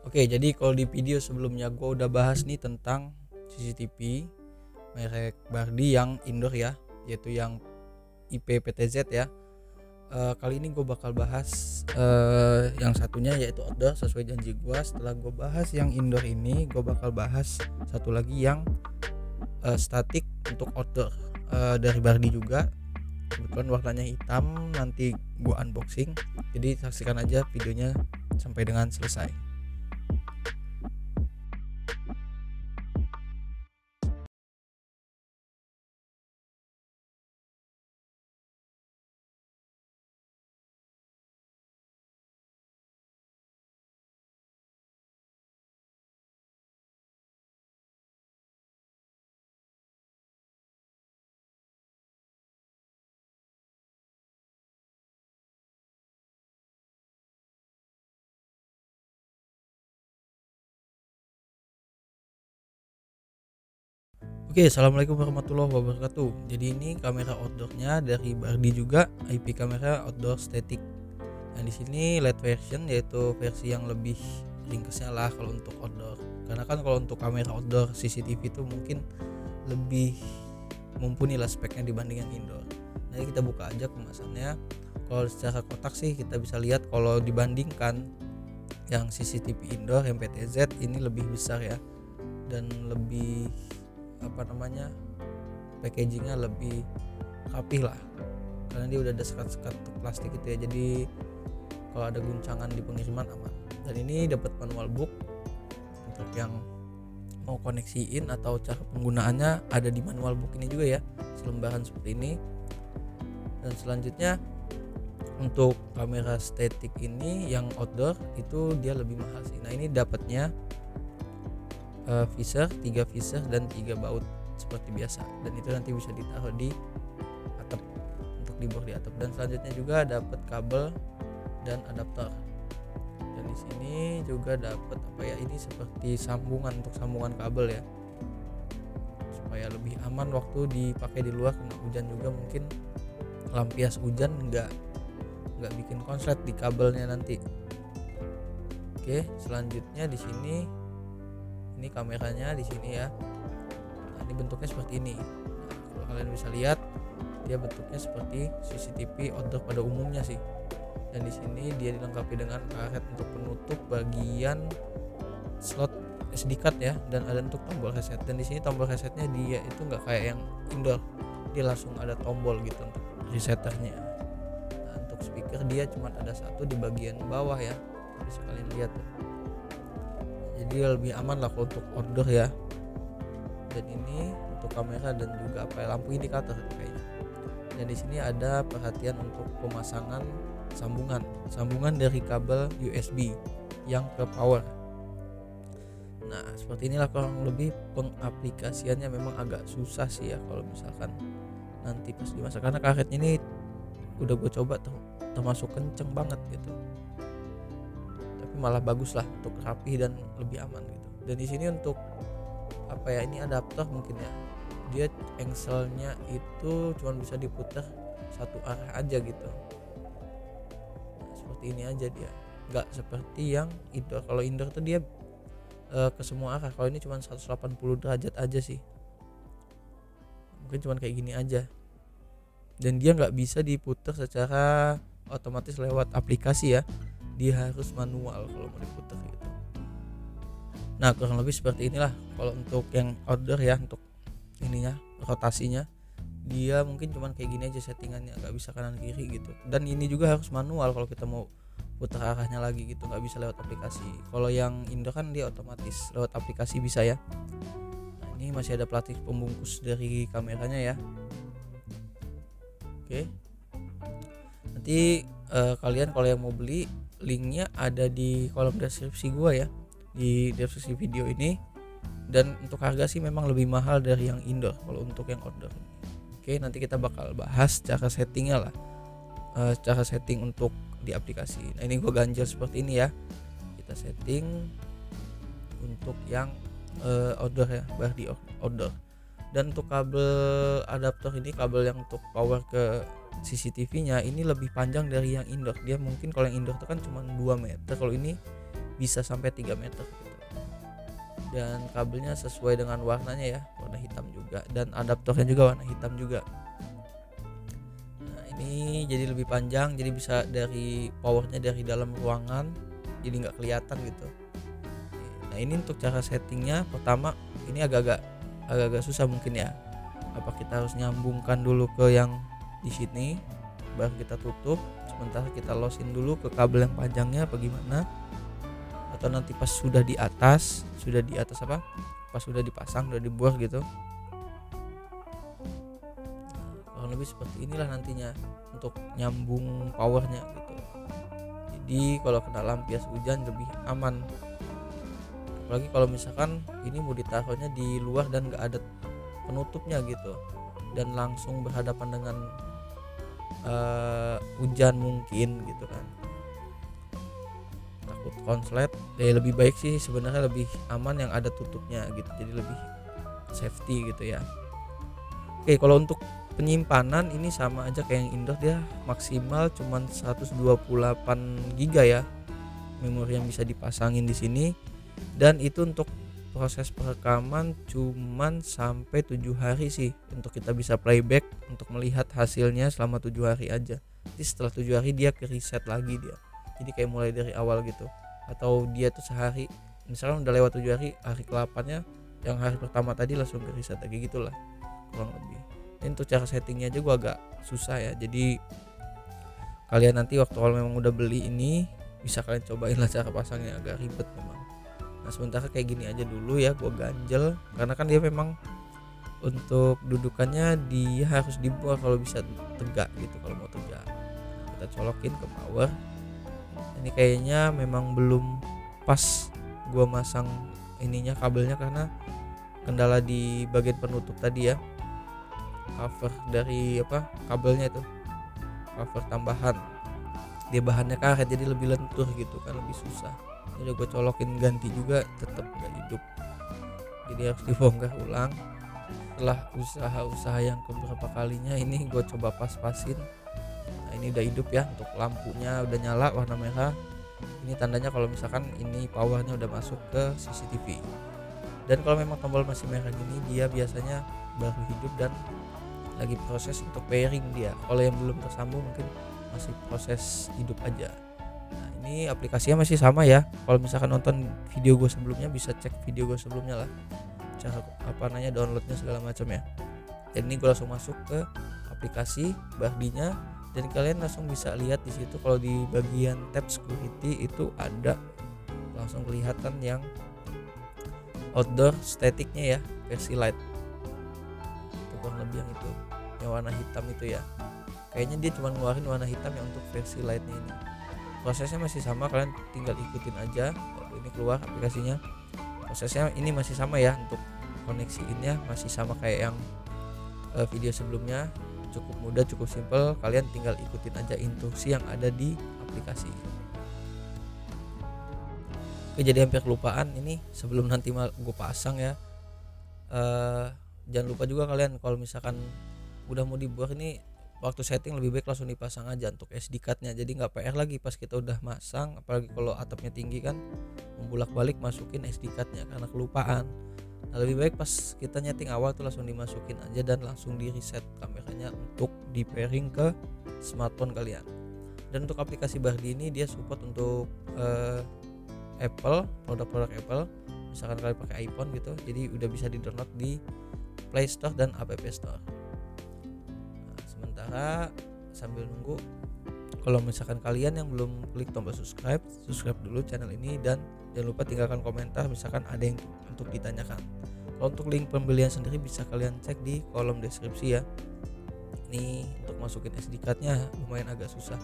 Oke, jadi kalau di video sebelumnya gue udah bahas nih tentang CCTV merek Bardi yang indoor ya, yaitu yang IP-PTZ ya. Kali ini gue bakal bahas yang satunya yaitu outdoor sesuai janji gue. Setelah gue bahas yang indoor ini, gue bakal bahas satu lagi yang statik untuk outdoor dari Bardi juga. Kebetulan warnanya hitam, nanti gue unboxing. Jadi saksikan aja videonya sampai dengan selesai. Oke, assalamualaikum warahmatullahi wabarakatuh. Jadi ini kamera outdoornya dari Bardi juga, IP kamera outdoor static. Yang di sini LED version, yaitu versi yang lebih ringkasnya lah kalau untuk outdoor. Karena kan kalau untuk kamera outdoor CCTV itu mungkin lebih mumpuni lah speknya dibanding yang indoor. Nanti kita buka aja kemasannya. Kalau secara kotak sih kita bisa lihat kalau dibandingkan yang CCTV indoor yang PTZ ini lebih besar ya, dan lebih packagingnya lebih rapih lah, karena dia udah ada sekat-sekat plastik gitu ya, jadi kalau ada guncangan di pengiriman aman. Dan ini dapat manual book untuk yang mau koneksiin atau cara penggunaannya ada di manual book ini juga ya, selembaran seperti ini. Dan selanjutnya untuk kamera static ini yang outdoor itu dia lebih mahal sih. Nah ini dapatnya visor, 3 visor dan 3 baut seperti biasa, dan itu nanti bisa ditaruh di atap untuk dibor di atap. Dan selanjutnya juga dapat kabel dan adaptor, dan di sini juga dapat ini seperti sambungan untuk sambungan kabel ya, supaya lebih aman waktu dipakai di luar kena hujan juga, mungkin lampias hujan nggak bikin konslet di kabelnya nanti. Oke, selanjutnya di sini ini kameranya di sini ya. Nah, ini bentuknya seperti ini. Nah, kalau kalian bisa lihat dia bentuknya seperti CCTV outdoor pada umumnya sih. Dan di sini dia dilengkapi dengan karet untuk penutup bagian slot SD card ya, dan ada untuk tombol reset. Dan di sini tombol resetnya dia itu nggak kayak yang indoor, dia langsung ada tombol gitu untuk resetternya. Nah, untuk speaker dia cuma ada satu di bagian bawah ya, bisa kalian lihat tuh. Jadi lebih aman lah kalau untuk outdoor ya. Dan ini untuk kamera dan juga lampu indikator kayaknya. Dan di sini ada perhatian untuk pemasangan sambungan dari kabel USB yang ke power. Nah seperti inilah kurang lebih pengaplikasiannya. Memang agak susah sih ya kalau misalkan nanti pas dimasak, karena karetnya ini udah gue coba termasuk kenceng banget gitu, malah bagus lah untuk rapi dan lebih aman gitu. Dan di sini untuk ini adaptor mungkin ya, dia engselnya itu cuma bisa diputar satu arah aja gitu. Nah, seperti ini aja dia, nggak seperti yang indoor. Kalau indoor tuh dia ke semua arah, kalau ini cuma 180 derajat aja sih, mungkin cuma kayak gini aja. Dan dia nggak bisa diputar secara otomatis lewat aplikasi ya, dia harus manual kalau mau diputar gitu. Nah kurang lebih seperti inilah kalau untuk yang outdoor ya. Untuk ininya, rotasinya dia mungkin cuman kayak gini aja settingannya, nggak bisa kanan kiri gitu. Dan ini juga harus manual kalau kita mau putar arahnya lagi gitu, nggak bisa lewat aplikasi. Kalau yang indoor kan dia otomatis lewat aplikasi bisa ya. Nah ini masih ada plastik pembungkus dari kameranya ya. Oke, nanti kalian kalau yang mau beli, linknya ada di kolom deskripsi gua ya, di deskripsi video ini. Dan untuk harga sih memang lebih mahal dari yang indoor kalau untuk yang outdoor. Oke, nanti kita bakal bahas cara settingnya lah, cara setting untuk di aplikasi. Nah ini gua ganjel seperti ini ya, kita setting untuk yang outdoor ya, Bardi outdoor. Dan untuk kabel adaptor ini, kabel yang untuk power ke CCTV nya ini lebih panjang dari yang indoor. Dia mungkin kalau yang indoor itu kan cuma 2 meter, kalau ini bisa sampai 3 meter gitu. Dan kabelnya sesuai dengan warnanya ya, warna hitam juga, dan adaptornya juga warna hitam juga. Nah ini jadi lebih panjang, jadi bisa dari powernya dari dalam ruangan, jadi nggak kelihatan gitu. Nah ini untuk cara settingnya, pertama ini agak-agak susah mungkin ya. Apa kita harus nyambungkan dulu ke yang di sini, baru kita tutup, sementara kita losin dulu ke kabel yang panjangnya apa gimana? Atau nanti pas sudah di atas apa? Pas sudah dipasang, sudah dibor gitu. Kurang lebih seperti inilah nantinya untuk nyambung powernya gitu. Jadi kalau kena lampias hujan lebih aman. Apalagi kalau misalkan ini mau ditaruhnya di luar dan nggak ada penutupnya gitu, dan langsung berhadapan dengan hujan mungkin gitu kan, takut konslet. Lebih baik sih sebenarnya, lebih aman yang ada tutupnya gitu, jadi lebih safety gitu ya. Oke, kalau untuk penyimpanan ini sama aja kayak yang indoor, dia maksimal cuman 128 GB ya memori yang bisa dipasangin di sini, dan itu untuk proses perekaman cuman sampai 7 hari sih untuk kita bisa playback untuk melihat hasilnya selama 7 hari aja. Jadi setelah 7 hari dia ke reset lagi dia, jadi kayak mulai dari awal gitu. Atau dia tuh sehari, misalnya udah lewat 7 hari, hari ke-8-nya yang hari pertama tadi langsung ke reset lagi gitulah kurang lebih. Dan untuk cara settingnya aja gua agak susah ya, jadi kalian nanti waktu kalau memang udah beli ini bisa kalian cobain lah cara pasangnya, agak ribet memang. Nah sementara kayak gini aja dulu ya, gue ganjel karena kan dia memang untuk dudukannya dia harus dibuat kalau bisa tegak gitu kalau mau tegak. Kita colokin ke power. Ini kayaknya memang belum pas gue masang ininya, kabelnya, karena kendala di bagian penutup tadi ya, cover dari apa kabelnya itu, cover tambahan, dia bahannya karet jadi lebih lentur gitu kan, lebih susah. Udah gue colokin ganti juga tetap nggak hidup, jadi harus dibongkar ulang. Setelah usaha-usaha yang keberapa kalinya ini gue coba pas-pasin. Nah ini udah hidup ya, untuk lampunya udah nyala warna merah, ini tandanya kalau misalkan ini powernya udah masuk ke CCTV. Dan kalau memang tombol masih merah gini, dia biasanya baru hidup dan lagi proses untuk pairing dia. Kalau yang belum tersambung mungkin masih proses hidup aja. Nah ini aplikasinya masih sama ya, kalau misalkan nonton video gue sebelumnya bisa cek video gue sebelumnya lah, cara downloadnya segala macam ya. Dan ini gue langsung masuk ke aplikasi Bardinya, dan kalian langsung bisa lihat di situ kalau di bagian tab security itu ada langsung kelihatan yang outdoor statiknya ya, versi light itu kurang lebih yang itu, yang warna hitam itu ya. Kayaknya dia cuma ngeluarin warna hitam yang untuk versi lightnya ini. Prosesnya masih sama, kalian tinggal ikutin aja. Ini keluar aplikasinya, prosesnya ini masih sama ya, untuk koneksiinnya masih sama kayak yang video sebelumnya, cukup mudah, cukup simple. Kalian tinggal ikutin aja instruksi yang ada di aplikasi. Oke, jadi hampir kelupaan ini sebelum nanti gue pasang ya, jangan lupa juga kalian kalau misalkan udah mau dibuat ini, waktu setting lebih baik langsung dipasang aja untuk SD card-nya, jadi nggak PR lagi pas kita udah masang. Apalagi kalau atapnya tinggi kan, membulak-balik masukin SD card-nya karena kelupaan. Nah lebih baik pas kita nyeting awal tuh langsung dimasukin aja dan langsung di reset kameranya untuk di pairing ke smartphone kalian. Dan untuk aplikasi Bardi ini dia support untuk Apple, produk-produk Apple. Misalkan kalian pakai iPhone gitu, jadi udah bisa di download di Play Store dan App Store. Sementara sambil nunggu, kalau misalkan kalian yang belum klik tombol subscribe dulu channel ini, dan jangan lupa tinggalkan komentar misalkan ada yang untuk ditanyakan. Kalau untuk link pembelian sendiri bisa kalian cek di kolom deskripsi ya. Ini untuk masukin SD card-nya lumayan agak susah.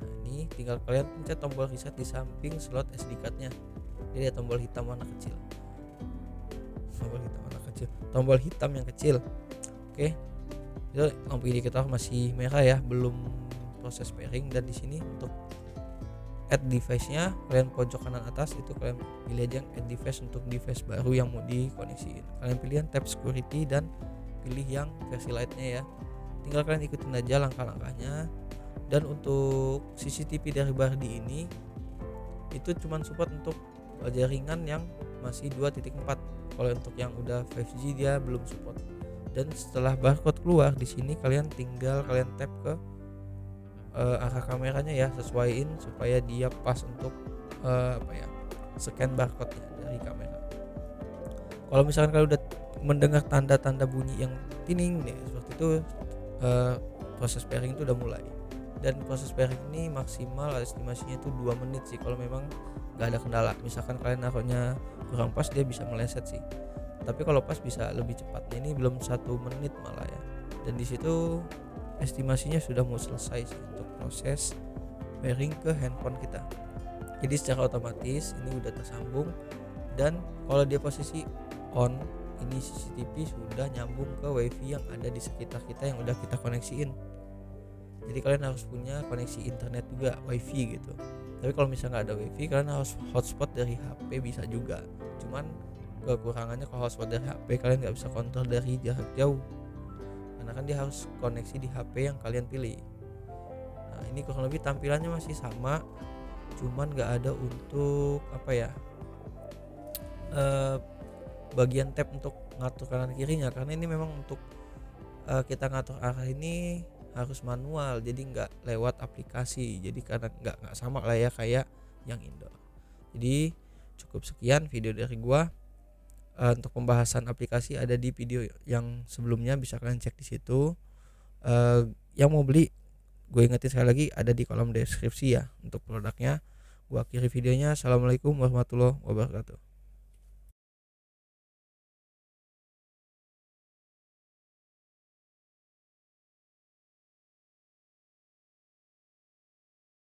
Nah ini tinggal kalian pencet tombol reset di samping slot SD card-nya, jadi ada tombol hitam warna kecil, tombol hitam yang kecil. Oke, itu lampu indikator masih merah ya, belum proses pairing. Dan di sini untuk add device-nya, kalian pojok kanan atas itu kalian pilih aja yang add device untuk device baru yang mau dikoneksiin. Kalian pilih yang tab security dan pilih yang versi light-nya ya. Tinggal kalian ikutin aja langkah-langkahnya. Dan untuk CCTV dari Bardi ini itu cuman support untuk jaringan yang masih 2.4. Kalau untuk yang udah 5G dia belum support. Dan setelah barcode keluar di sini kalian tap ke arah kameranya ya, sesuaiin supaya dia pas untuk scan barcode-nya dari kamera. Kalau misalkan kalian udah mendengar tanda-tanda bunyi yang tining nih seperti itu, proses pairing itu udah mulai. Dan proses pairing ini maksimal estimasinya itu 2 menit sih kalau memang nggak ada kendala. Misalkan kalian naruhnya kurang pas dia bisa meleset sih, tapi kalau pas bisa lebih cepat. Nah, ini belum 1 menit malah ya, dan di situ estimasinya sudah mau selesai sih untuk proses pairing ke handphone kita. Jadi secara otomatis ini udah tersambung, dan kalau dia posisi on, ini CCTV sudah nyambung ke wifi yang ada di sekitar kita yang udah kita koneksiin. Jadi kalian harus punya koneksi internet juga, wifi gitu. Tapi kalau misalnya nggak ada wifi, kalian harus hotspot dari HP bisa juga. Cuman kekurangannya kalau hotspot dari HP kalian nggak bisa kontrol dari jarak jauh, karena kan dia harus koneksi di HP yang kalian pilih. Nah, ini kurang lebih tampilannya masih sama, cuman nggak ada untuk bagian tab untuk ngatur kanan kirinya, karena ini memang untuk kita ngatur arah ini harus manual, jadi nggak lewat aplikasi. Jadi karena nggak sama lah ya kayak yang indoor. Jadi cukup sekian video dari gua. Untuk pembahasan aplikasi ada di video yang sebelumnya, bisa kalian cek di situ. Yang mau beli, gue ingetin sekali lagi ada di kolom deskripsi ya untuk produknya. Gua akhiri videonya. Assalamualaikum warahmatullahi wabarakatuh.